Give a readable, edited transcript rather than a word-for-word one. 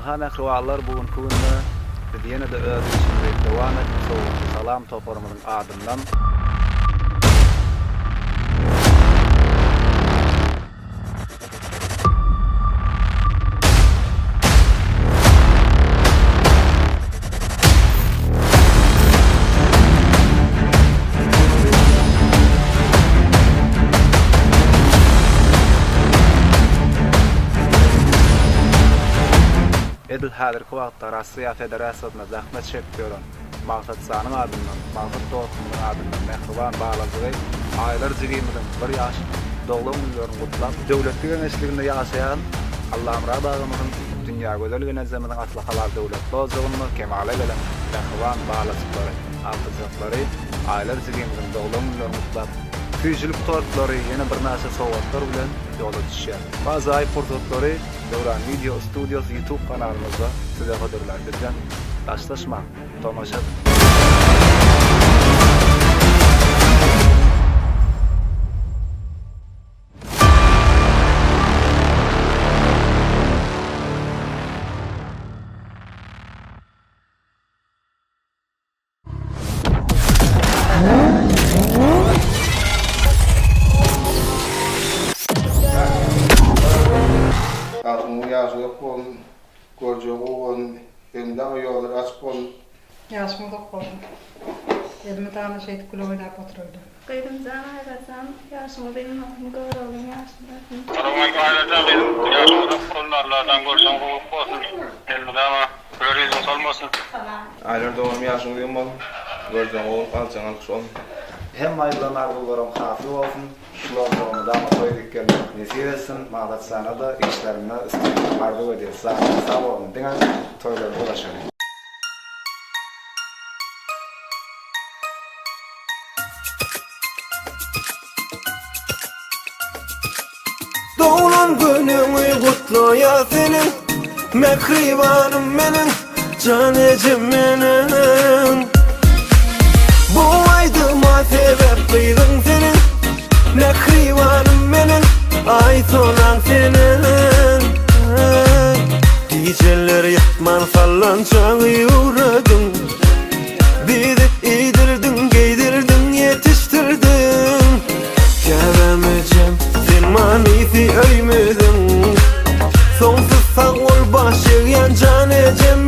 Salamha mehruallar bugün künde biz ýene de öz içinde dowam etdik. Salam toparymyzyň adyndan Edil hadir kuwatda Rossiýa Federasiýasyna zahmet çekýären Maksat Sanyň adyndan, Maksat dostumyň adyndan mehriban balalygy aýlar jigimden bir ýaş doglan ýolun gutlap döwletli gençliginde ýaşaýan Allahym Rabagymyň dünýä gözelligine zeminiň aslahalar döwlet bozugyny kemale gelen mehriban balalyklary, altyjyklary aýlar jigimden doglan ýolun gutlap Küýçilik tortlary ýene bir näçe sowatlar bilen ýola düşýär. Bazy ay portretlary Döwran Video Studios YouTube kanalymyzda size haderlendirýän. Daşlaşma, tomaşa. Yazılık olun, golcuk olun, elimde yolları açık olun. Yaşmadık olun. Elimi tane şeydi kulu oynayıp otururdu. Kıyımdan ayrılsam, yaşımı benim aklım gör olun, yaşımda. Arabayı ayrılsam benim yaşımda konularlardan görsem kovuk olsun. Elimde ama pluralizm olmasın. Aylar doğum yaşım uyum olun, golcuk olun, alçan alkış olun. Hem aýylan arzularym hafy bolsun. Şularny da toýdyk gelmek nesip etsin. Maksat sana da işlerine istikrar arzu edýär. Sağ bolun. Diňe toýlar bolaşar. Doğulan günüňi gutlaýa senin, mehribanym meniň, janejim meniň. Bu aýdyma sebep kıydyň senin, mehribanym meniň, aýsonaň senin. Dijeler ýatman sallançaň ýüregim, bizi iýdirdiň, geýdirdiň, ýetişdirdiň. Käbemejim sen manisi öýmedin, soňsuz sag bol başygan janejim